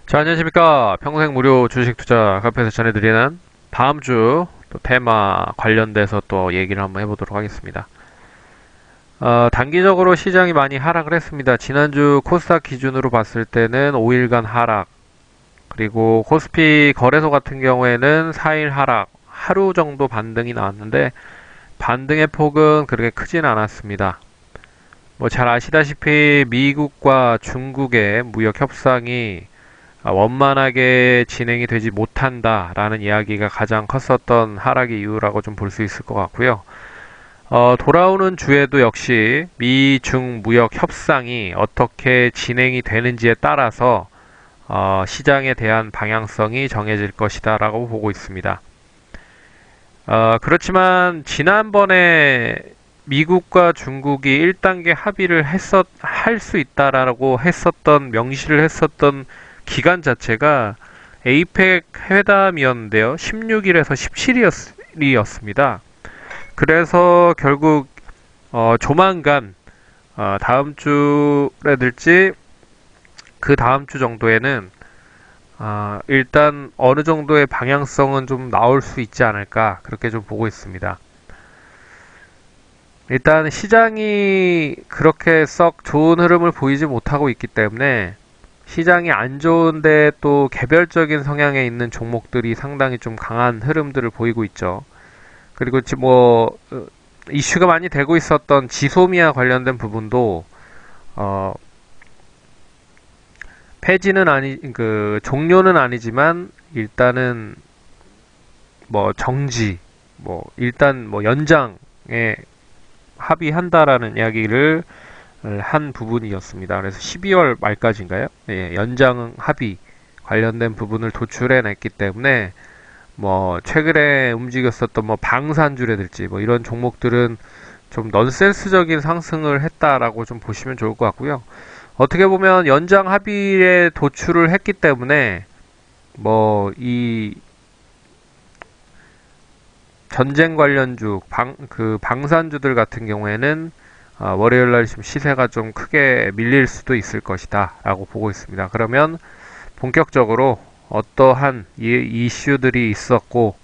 자, 안녕하십니까. 평생 무료 주식 투자 카페에서 전해드리는 다음 주 또 테마 관련돼서 또 얘기를 한번 해보도록 하겠습니다. 단기적으로 시장이 많이 하락을 했습니다. 지난주 코스닥 기준으로 봤을 때는 5일간 하락, 그리고 코스피 거래소 같은 경우에는 4일 하락, 하루 정도 반등이 나왔는데 반등의 폭은 그렇게 크진 않았습니다. 뭐 잘 아시다시피 미국과 중국의 무역 협상이 원만하게 진행이 되지 못한다라는 이야기가 가장 컸었던 하락의 이유라고 좀 볼 수 있을 것 같고요. 돌아오는 주에도 역시 미중 무역 협상이 어떻게 진행이 되는지에 따라서 시장에 대한 방향성이 정해질 것이다라고 보고 있습니다. 그렇지만 지난번에 미국과 중국이 1단계 합의를 할 수 있다라고 명시를 했었던 기간 자체가 에이펙 회담이었는데요. 16일에서 17일이었습니다. 그래서 결국 조만간 다음 주라든지 그 다음 주 정도에는 일단 어느 정도의 방향성은 좀 나올 수 있지 않을까 그렇게 좀 보고 있습니다. 일단 시장이 그렇게 썩 좋은 흐름을 보이지 못하고 있기 때문에 시장이 안 좋은데 또 개별적인 성향에 있는 종목들이 상당히 좀 강한 흐름들을 보이고 있죠. 그리고 이슈가 많이 되고 있었던 지소미아 관련된 부분도 어, 종료는 아니지만 일단은 뭐 정지, 일단 연장에 합의한다라는 이야기를 한 부분이었습니다. 그래서 12월 말까지인가요? 예, 연장 합의 관련된 부분을 도출해냈기 때문에 최근에 움직였었던 방산주라든지 이런 종목들은 좀 넌센스적인 상승을 했다라고 좀 보시면 좋을 것 같고요. 어떻게 보면 연장 합의에 도출을 했기 때문에 이 전쟁 관련주, 방산주들 같은 경우에는 월요일날 지금 시세가 좀 크게 밀릴 수도 있을 것이다 라고 보고 있습니다. 그러면 본격적으로 어떠한 이슈들이 있었고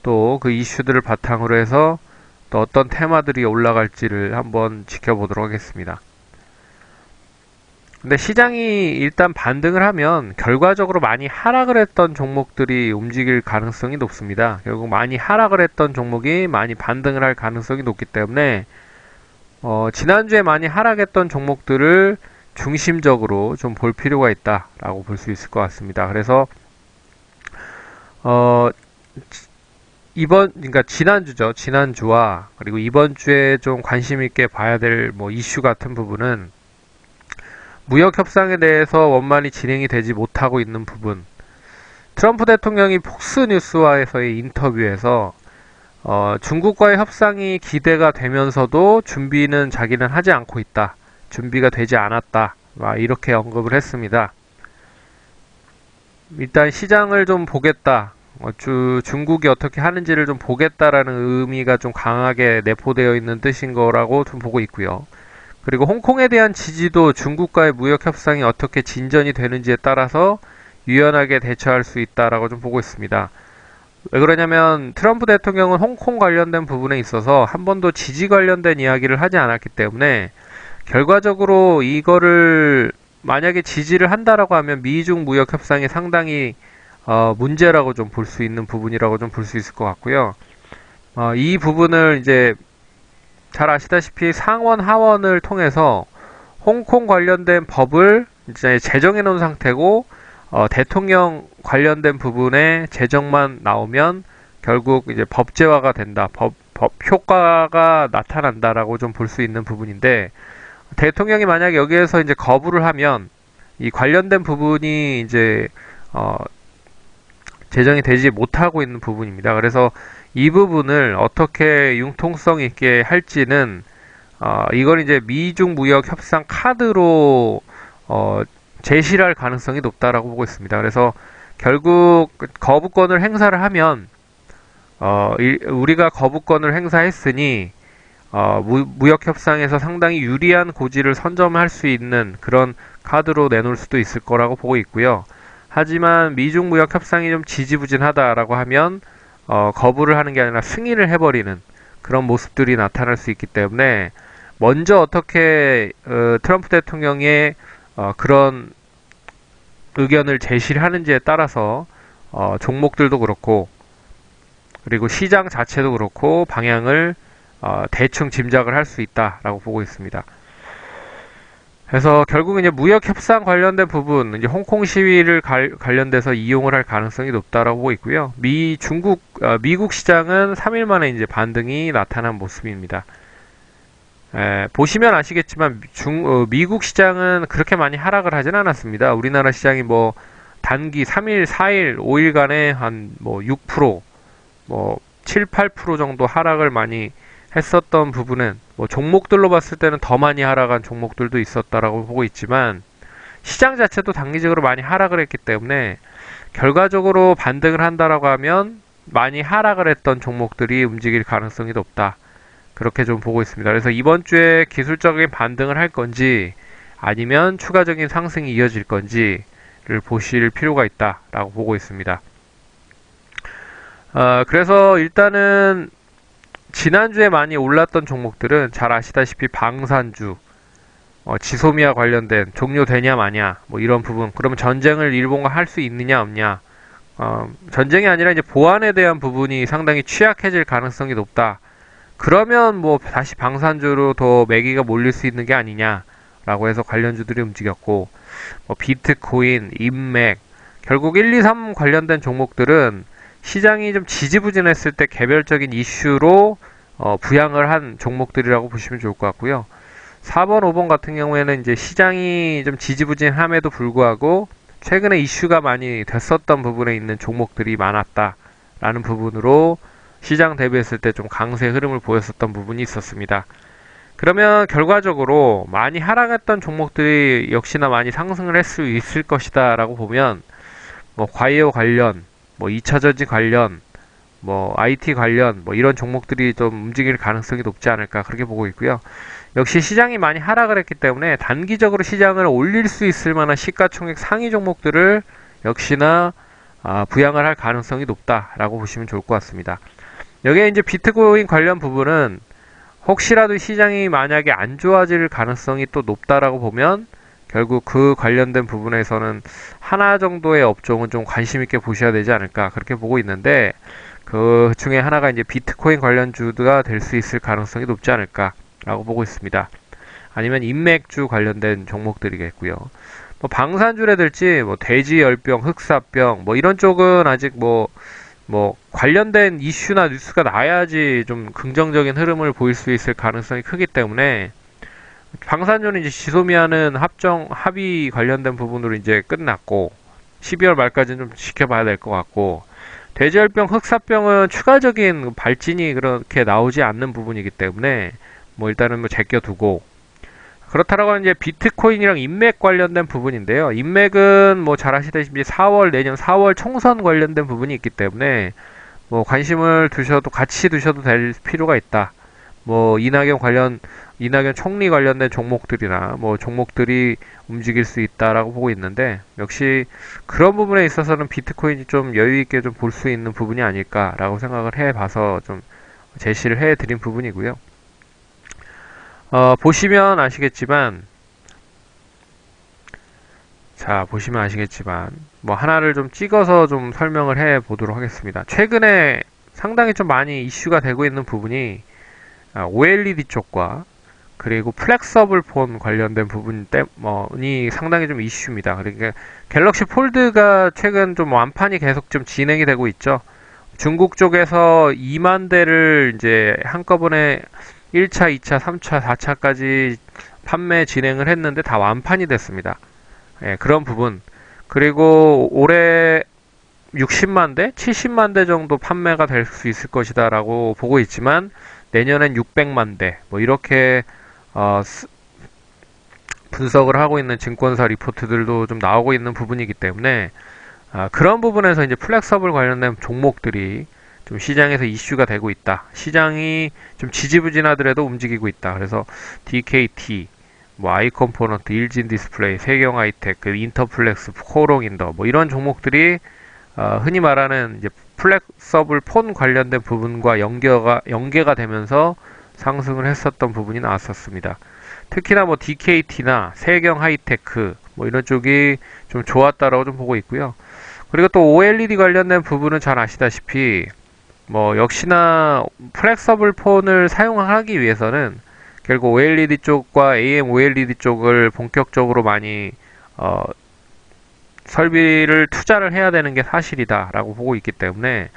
또 그 이슈들을 바탕으로 해서 또 어떤 테마들이 올라갈지를 한번 지켜보도록 하겠습니다. 근데 시장이 일단 반등을 하면 결과적으로 많이 하락을 했던 종목들이 움직일 가능성이 높습니다. 결국 많이 하락을 했던 종목이 많이 반등을 할 가능성이 높기 때문에 지난주에 많이 하락했던 종목들을 중심적으로 좀 볼 필요가 있다라고 볼 수 있을 것 같습니다. 그래서 그러니까 지난주와 그리고 이번 주에 좀 관심 있게 봐야 될 이슈 같은 부분은 무역 협상에 대해서 원만히 진행이 되지 못하고 있는 부분. 트럼프 대통령이 폭스뉴스와에서의 인터뷰에서 중국과의 협상이 기대가 되면서도 준비는 자기는 하지 않고 있다. 준비가 되지 않았다. 이렇게 언급을 했습니다. 일단 시장을 좀 보겠다. 중국이 어떻게 하는지를 좀 보겠다라는 의미가 좀 강하게 내포되어 있는 뜻인 거라고 좀 보고 있고요. 그리고 홍콩에 대한 지지도 중국과의 무역 협상이 어떻게 진전이 되는지에 따라서 유연하게 대처할 수 있다라고 좀 보고 있습니다. 왜 그러냐면 트럼프 대통령은 홍콩 관련된 부분에 있어서 한 번도 지지 관련된 이야기를 하지 않았기 때문에 결과적으로 이거를 만약에 지지를 한다라고 하면 미중 무역 협상이 상당히 문제라고 좀 볼 수 있는 부분이라고 좀 볼 수 있을 것 같고요. 이 부분을 이제 잘 아시다시피 상원 하원을 통해서 홍콩 관련된 법을 이제 제정해 놓은 상태고 대통령 관련된 부분에 제정만 나오면 결국 이제 법제화가 된다. 법 효과가 나타난다라고 좀 볼 수 있는 부분인데 대통령이 만약 여기에서 이제 거부를 하면 이 관련된 부분이 이제 제정이 되지 못하고 있는 부분입니다. 그래서 이 부분을 어떻게 융통성 있게 할지는 이건 이제 미중 무역 협상 카드로 제시를 할 가능성이 높다라고 보고 있습니다. 그래서 결국 거부권을 행사를 하면 우리가 거부권을 행사했으니 무역 협상에서 상당히 유리한 고지를 선점할 수 있는 그런 카드로 내놓을 수도 있을 거라고 보고 있고요. 하지만 미중 무역 협상이 좀 지지부진하다라고 하면 거부를 하는 게 아니라 승인을 해버리는 그런 모습들이 나타날 수 있기 때문에 먼저 어떻게 트럼프 대통령의 그런 의견을 제시를 하는지에 따라서 종목들도 그렇고 그리고 시장 자체도 그렇고 방향을 대충 짐작을 할 수 있다라고 보고 있습니다. 그래서 결국은 이제 무역 협상 관련된 부분, 이제 홍콩 시위를 관련돼서 이용을 할 가능성이 높다라고 보고 있고요. 미국 시장은 3일 만에 이제 반등이 나타난 모습입니다. 보시면 아시겠지만 미국 시장은 그렇게 많이 하락을 하진 않았습니다. 우리나라 시장이 뭐 단기 3일, 4일, 5일간에 한 뭐 6%, 뭐 7, 8% 정도 하락을 많이 했었던 부분은 뭐 종목들로 봤을 때는 더 많이 하락한 종목들도 있었다라고 보고 있지만 시장 자체도 단기적으로 많이 하락을 했기 때문에 결과적으로 반등을 한다라고 하면 많이 하락을 했던 종목들이 움직일 가능성이 높다. 그렇게 좀 보고 있습니다. 그래서 이번 주에 기술적인 반등을 할 건지 아니면 추가적인 상승이 이어질 건지를 보실 필요가 있다라고 보고 있습니다. 그래서 일단은 지난주에 많이 올랐던 종목들은 잘 아시다시피 방산주, 지소미아 관련된 종료되냐 마냐 뭐 이런 부분, 그러면 전쟁을 일본과 할 수 있느냐 없냐, 전쟁이 아니라 이제 보안에 대한 부분이 상당히 취약해질 가능성이 높다. 그러면 뭐 다시 방산주로 더 매기가 몰릴 수 있는 게 아니냐라고 해서 관련주들이 움직였고, 뭐 비트코인, 인맥, 결국 1, 2, 3 관련된 종목들은 시장이 좀 지지부진했을 때 개별적인 이슈로 부양을 한 종목들이라고 보시면 좋을 것 같고요. 4번, 5번 같은 경우에는 이제 시장이 좀 지지부진함에도 불구하고 최근에 이슈가 많이 됐었던 부분에 있는 종목들이 많았다라는 부분으로 시장 대비했을 때 좀 강세 흐름을 보였었던 부분이 있었습니다. 그러면 결과적으로 많이 하락했던 종목들이 역시나 많이 상승을 할 수 있을 것이다 라고 보면 뭐 바이오 관련, 뭐 2차전지 관련, 뭐 IT 관련, 뭐 이런 종목들이 좀 움직일 가능성이 높지 않을까 그렇게 보고 있고요. 역시 시장이 많이 하락을 했기 때문에 단기적으로 시장을 올릴 수 있을 만한 시가총액 상위 종목들을 역시나 부양을 할 가능성이 높다라고 보시면 좋을 것 같습니다. 여기에 이제 비트코인 관련 부분은 혹시라도 시장이 만약에 안 좋아질 가능성이 또 높다라고 보면 결국 그 관련된 부분에서는 하나 정도의 업종은 좀 관심 있게 보셔야 되지 않을까 그렇게 보고 있는데, 그 중에 하나가 이제 비트코인 관련주가 될 수 있을 가능성이 높지 않을까라고 보고 있습니다. 아니면 인맥주 관련된 종목들이겠고요. 뭐 방산주라든지 뭐 돼지열병, 흑사병 뭐 이런 쪽은 아직 뭐 관련된 이슈나 뉴스가 나야지 좀 긍정적인 흐름을 보일 수 있을 가능성이 크기 때문에 방산주는 이제 지소미아는 합의 관련된 부분으로 이제 끝났고 12월 말까지는 좀 지켜봐야 될 것 같고, 돼지열병, 흑사병은 추가적인 발진이 그렇게 나오지 않는 부분이기 때문에 뭐 일단은 뭐 제껴두고, 그렇다라고 하면 이제 비트코인이랑 인맥 관련된 부분인데요. 인맥은 뭐 잘 아시다시피 내년 4월 총선 관련된 부분이 있기 때문에 뭐 관심을 같이 두셔도 될 필요가 있다. 뭐 이낙연 총리 관련된 종목들이나 뭐 종목들이 움직일 수 있다라고 보고 있는데, 역시 그런 부분에 있어서는 비트코인이 좀 여유 있게 좀 볼 수 있는 부분이 아닐까라고 생각을 해봐서 좀 제시를 해드린 부분이고요. 보시면 아시겠지만 뭐 하나를 좀 찍어서 좀 설명을 해 보도록 하겠습니다. 최근에 상당히 좀 많이 이슈가 되고 있는 부분이 OLED 쪽과 그리고 플렉서블 폰 관련된 부분이 상당히 좀 이슈입니다. 그러니까 갤럭시 폴드가 최근 좀 완판이 계속 좀 진행이 되고 있죠. 중국 쪽에서 2만 대를 이제 한꺼번에 1차, 2차, 3차, 4차까지 판매 진행을 했는데 다 완판이 됐습니다. 예, 그런 부분. 그리고 올해 60만 대, 70만 대 정도 판매가 될 수 있을 것이다 라고 보고 있지만 내년엔 600만 대, 뭐 이렇게 분석을 하고 있는 증권사 리포트들도 좀 나오고 있는 부분이기 때문에 그런 부분에서 이제 플렉서블 관련된 종목들이 좀 시장에서 이슈가 되고 있다. 시장이 좀 지지부진하더라도 움직이고 있다. 그래서 DKT, 뭐 아이컴포넌트, 일진 디스플레이, 세경 하이텍, 그 인터플렉스, 코롱인더 뭐 이런 종목들이 흔히 말하는 이제 플렉서블 폰 관련된 부분과 연계가 되면서 상승을 했었던 부분이 나왔었습니다. 특히나 뭐 DKT나 세경 하이테크 뭐 이런 쪽이 좀 좋았다라고 좀 보고 있고요. 그리고 또 OLED 관련된 부분은 잘 아시다시피 뭐 역시나 플렉서블 폰을 사용하기 위해서는 결국 OLED 쪽과 AM OLED 쪽을 본격적으로 많이 설비를 투자를 해야 되는 게 사실이다라고 보고 있기 때문에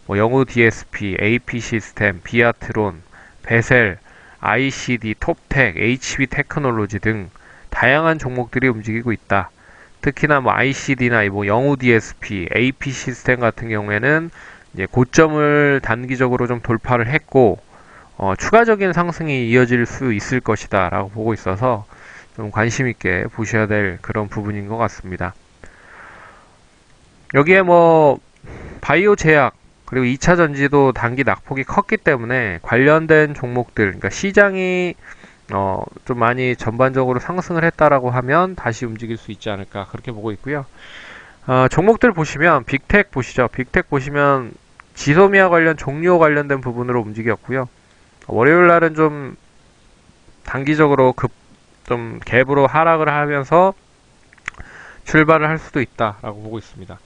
뭐 영우 DSP, AP 시스템, 비아트론, 베셀, ICD, 톱텍, HB 테크놀로지 등 다양한 종목들이 움직이고 있다. 특히나 뭐 ICD나 뭐 영우 DSP, AP 시스템 같은 경우에는 이제 고점을 단기적으로 좀 돌파를 했고 추가적인 상승이 이어질 수 있을 것이다 라고 보고 있어서 좀 관심 있게 보셔야 될 그런 부분인 것 같습니다. 여기에 뭐 바이오 제약 그리고 2차 전지도 단기 낙폭이 컸기 때문에 관련된 종목들, 그러니까 시장이 좀 많이 전반적으로 상승을 했다라고 하면 다시 움직일 수 있지 않을까 그렇게 보고 있고요. 종목들 보시면 빅텍 보시죠. 빅텍 보시면 지소미아 관련 종료 관련된 부분으로 움직였고요. 월요일 날은 좀 단기적으로 좀 갭으로 하락을 하면서 출발을 할 수도 있다라고 보고 있습니다.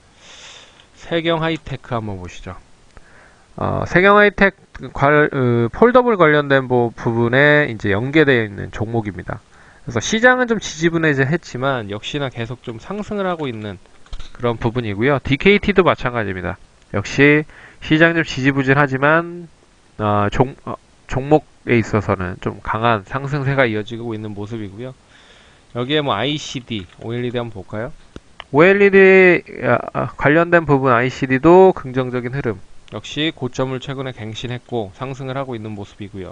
세경 하이테크 한번 보시죠. 세경 하이텍 폴더블 관련된 부분에 이제 연계되어 있는 종목입니다. 그래서 시장은 좀 지지부진했지만 역시나 계속 좀 상승을 하고 있는 그런 부분이고요. DKT도 마찬가지입니다. 역시 시장 좀 지지부진하지만 종목에 있어서는 좀 강한 상승세가 이어지고 있는 모습이고요. 여기에 뭐 ICD, OLED 한번 볼까요? OLED 관련된 부분 ICD도 긍정적인 흐름. 역시 고점을 최근에 갱신했고 상승을 하고 있는 모습이고요.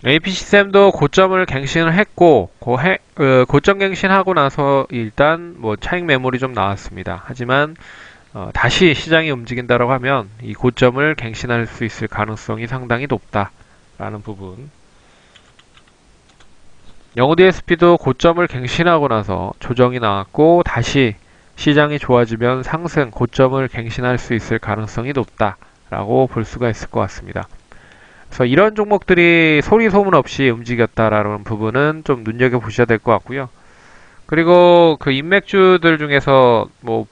AP 시스템도 고점을 갱신을 했고 고점 갱신하고 나서 일단 뭐 차익 매물이 좀 나왔습니다. 하지만 다시 시장이 움직인다고 하면 이 고점을 갱신할 수 있을 가능성이 상당히 높다라는 부분. 영우 DSP도 고점을 갱신하고 나서 조정이 나왔고 다시 시장이 좋아지면 상승 고점을 갱신할 수 있을 가능성이 높다라고 볼 수가 있을 것 같습니다. 그래서 이런 종목들이 소리 소문 없이 움직였다라는 부분은 좀 눈여겨 보셔야 될 것 같고요. 그리고 그 인맥주들 중에서 뭐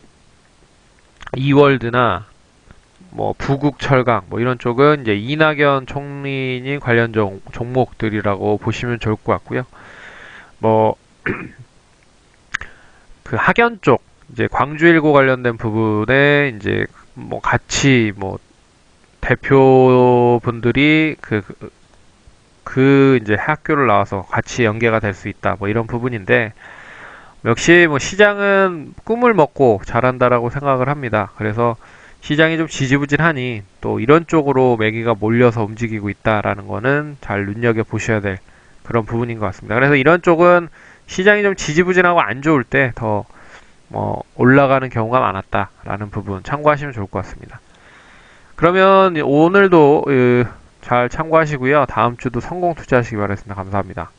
이월드나 뭐 부국철강 뭐 이런 쪽은 이제 이낙연 총리님 관련 종목들이라고 보시면 좋을 것 같고요. 뭐 그 학연 쪽 이제 광주일고 관련된 부분에 이제 뭐 같이 뭐 대표분들이 그 이제 학교를 나와서 같이 연계가 될 수 있다 뭐 이런 부분인데 역시 뭐 시장은 꿈을 먹고 잘한다라고 생각을 합니다. 그래서 시장이 좀 지지부진하니 또 이런 쪽으로 매기가 몰려서 움직이고 있다라는 거는 잘 눈여겨 보셔야 될 그런 부분인 것 같습니다. 그래서 이런 쪽은 시장이 좀 지지부진하고 안 좋을 때 더 올라가는 경우가 많았다라는 부분 참고하시면 좋을 것 같습니다. 그러면 오늘도 잘 참고하시고요. 다음 주도 성공 투자하시기 바라겠습니다. 감사합니다.